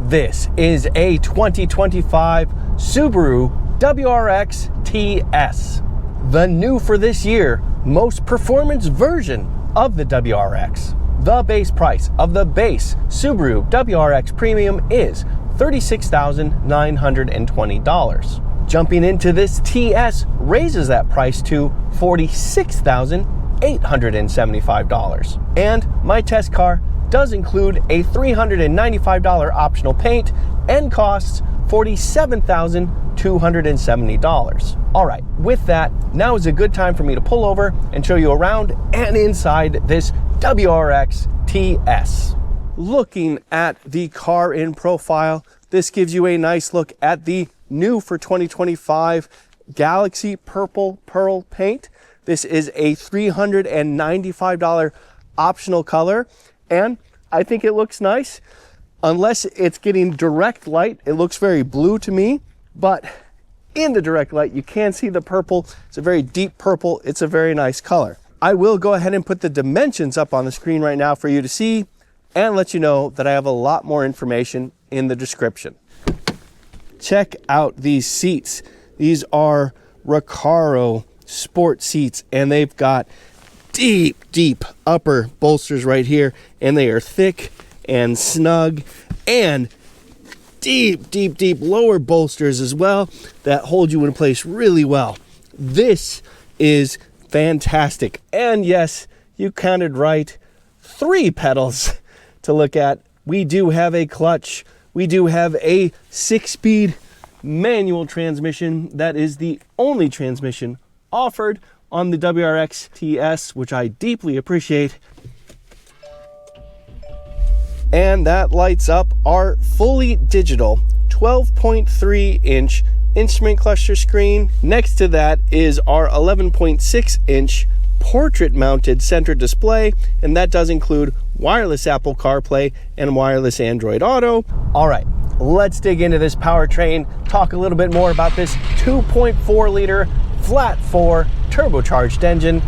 This is a 2025 Subaru WRX TS, the new for this year most performance version of the WRX. The base price of the base Subaru WRX Premium is $36,920. Jumping into this TS raises that price to $46,875. And my test car does include a $395 optional paint and costs $47,270. All right, with that, now is a good time for me to pull over and show you around and inside this WRX TS. Looking at the car in profile, this gives you a nice look at the new for 2025 Galaxy Purple Pearl paint. This is a $395 optional color, and I think it looks nice. Unless it's getting direct light, it looks very blue to me, but in the direct light, you can see the purple. It's a very deep purple. It's a very nice color. I will go ahead and put the dimensions up on the screen right now for you to see and let you know that I have a lot more information in the description. Check out these seats. These are Recaro sport seats, and they've got deep upper bolsters right here, and they are thick and snug, and deep lower bolsters as well that hold you in place really well. This is fantastic. And yes, you counted right, 3 pedals to look at. We do have a clutch. We do have a 6-speed manual transmission. That is the only transmission offered on the WRX TS, which I deeply appreciate. And that lights up our fully digital 12.3-inch instrument cluster screen. Next to that is our 11.6-inch portrait mounted center display, and that does include wireless Apple CarPlay and wireless Android Auto. All right, let's dig into this powertrain, talk a little bit more about this 2.4 liter flat 4 turbocharged engine.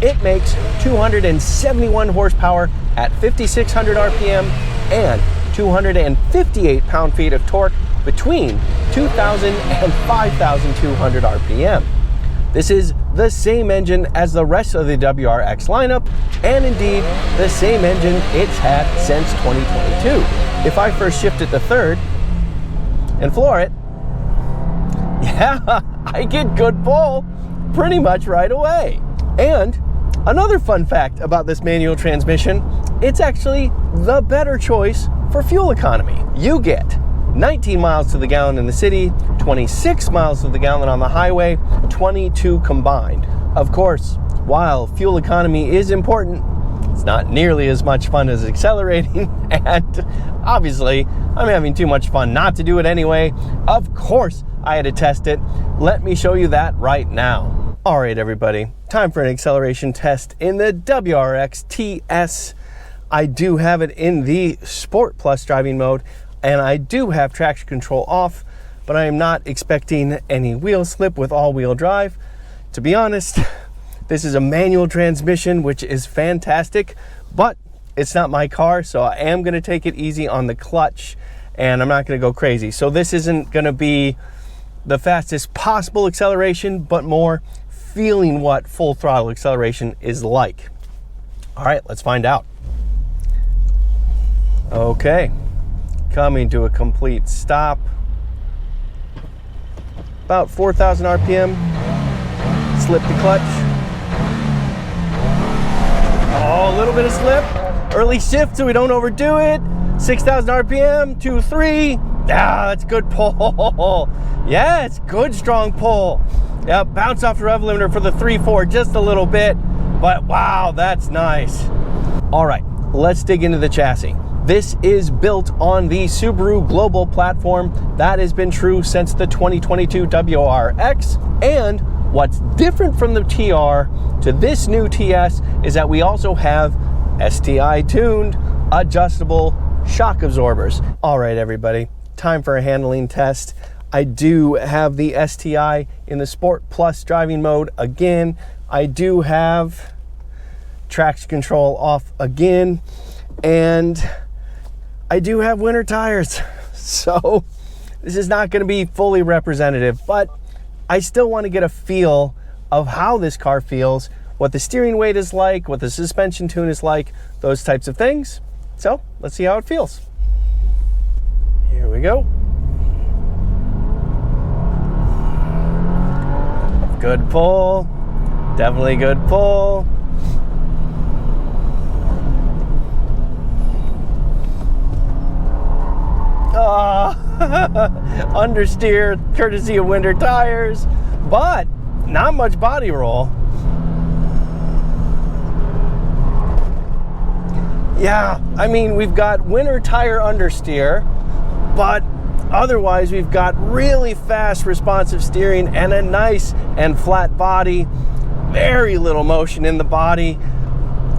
It makes 271 horsepower at 5,600 RPM and 258 pound-feet of torque between 2,000 and 5,200 RPM. This is the same engine as the rest of the WRX lineup, and indeed the same engine it's had since 2022. If I first shift it to third and floor it, yeah, I get good pull pretty much right away. And another fun fact about this manual transmission, it's actually the better choice for fuel economy. You get 19 miles to the gallon in the city, 26 miles to the gallon on the highway, 22 combined. Of course, while fuel economy is important, it's not nearly as much fun as accelerating, and obviously, I'm having too much fun not to do it anyway. Of course, I had to test it. Let me show you that right now. All right, everybody, time for an acceleration test in the WRX TS. I do have it in the Sport Plus driving mode, and I do have traction control off, but I am not expecting any wheel slip with all-wheel drive. To be honest, this is a manual transmission, which is fantastic, but it's not my car, so I am gonna take it easy on the clutch, and I'm not gonna go crazy. So this isn't gonna be the fastest possible acceleration, but more feeling what full throttle acceleration is like. All right, let's find out. Okay, coming to a complete stop. About 4,000 RPM. Slip the clutch. Oh, a little bit of slip. Early shift so we don't overdo it. 6,000 RPM, 2, 3. Ah, that's good pull. Yeah, it's good strong pull. Yeah, bounce off the rev limiter for the 3.4 just a little bit, but wow, that's nice. All right, let's dig into the chassis. This is built on the Subaru Global platform. That has been true since the 2022 WRX. And what's different from the TR to this new TS is that we also have STI-tuned adjustable shock absorbers. All right, everybody, time for a handling test. I do have the STI in the Sport Plus driving mode again. I do have traction control off again, and I do have winter tires. So this is not going to be fully representative, but I still want to get a feel of how this car feels, what the steering weight is like, what the suspension tune is like, those types of things. So let's see how it feels. Here we go. Good pull, definitely good pull. Understeer courtesy of winter tires, but not much body roll. Yeah, I mean, we've got winter tire understeer, but otherwise we've got really fast responsive steering and a nice and flat body, very little motion in the body,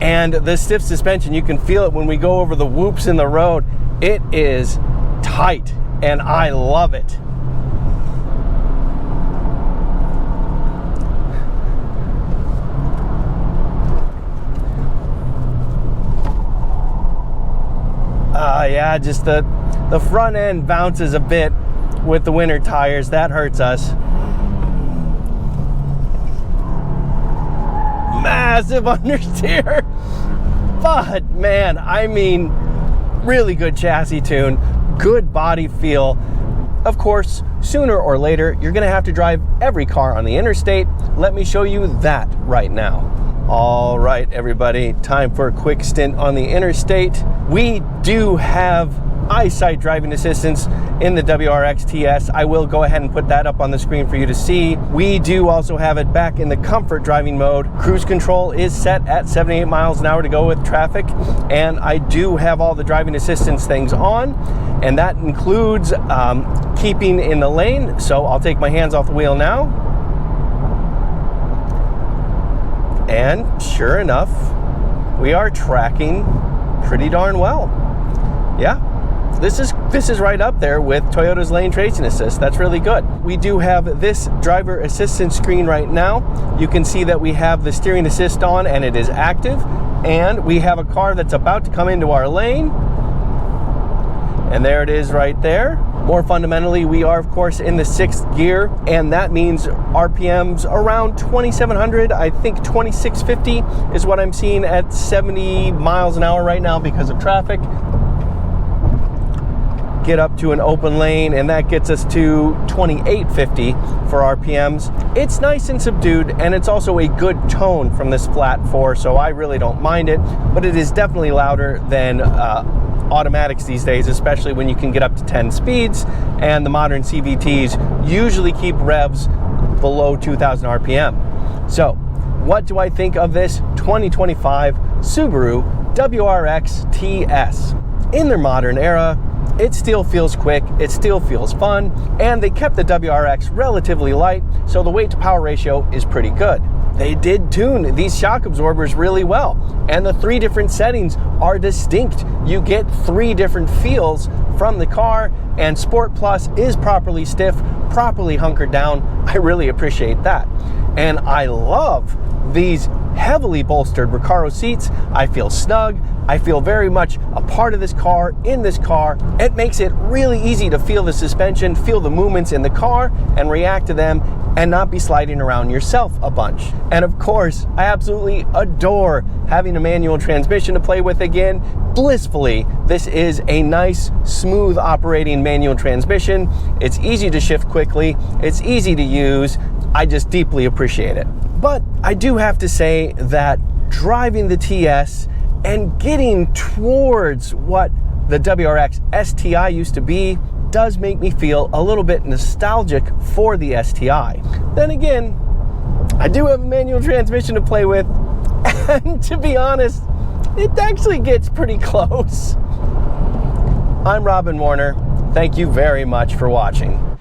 and the stiff suspension, you can feel it when we go over the whoops in the road. It is tight and I love it. Yeah, just the front end bounces a bit with the winter tires. That hurts us. Massive understeer. But man, I mean, really good chassis tune, good body feel. Of course, sooner or later, you're gonna have to drive every car on the interstate. Let me show you that right now. All right, everybody, time for a quick stint on the interstate. We do have eyesight driving assistance in the WRX TS. I will go ahead and put that up on the screen for you to see. We do also have it back in the comfort driving mode. Cruise control is set at 78 miles an hour to go with traffic, and I do have all the driving assistance things on, and that includes keeping in the lane. So I'll take my hands off the wheel now. And sure enough, we are tracking pretty darn well. Yeah, this is right up there with Toyota's lane tracing assist. That's really good. We do have this driver assistance screen right now. You can see that we have the steering assist on and it is active. And we have a car that's about to come into our lane. And there it is right there. More fundamentally, we are of course in the 6th gear, and that means RPMs around 2,700. I think 2,650 is what I'm seeing at 70 miles an hour right now because of traffic. Get up to an open lane, and that gets us to 2,850 for RPMs. It's nice and subdued, and it's also a good tone from this flat 4, so I really don't mind it, but it is definitely louder than automatics these days, especially when you can get up to 10 speeds, and the modern CVTs usually keep revs below 2,000 RPM. So what do I think of this 2025 Subaru WRX TS? In their modern era, it still feels quick, it still feels fun, and they kept the WRX relatively light, so the weight to power ratio is pretty good. They did tune these shock absorbers really well, and the 3 different settings are distinct. You get 3 different feels from the car, and Sport Plus is properly stiff, properly hunkered down. I really appreciate that. And I love these heavily bolstered Recaro seats. I feel snug. I feel very much a part of this car, in this car. It makes it really easy to feel the suspension, feel the movements in the car, and react to them, and not be sliding around yourself a bunch. And of course, I absolutely adore having a manual transmission to play with again. Blissfully, this is a nice, smooth operating manual transmission. It's easy to shift quickly. It's easy to use. I just deeply appreciate it. But I do have to say that driving the TS and getting towards what the WRX STI used to be does make me feel a little bit nostalgic for the STI. Then again, I do have a manual transmission to play with, and to be honest, it actually gets pretty close. I'm Robin Warner. Thank you very much for watching.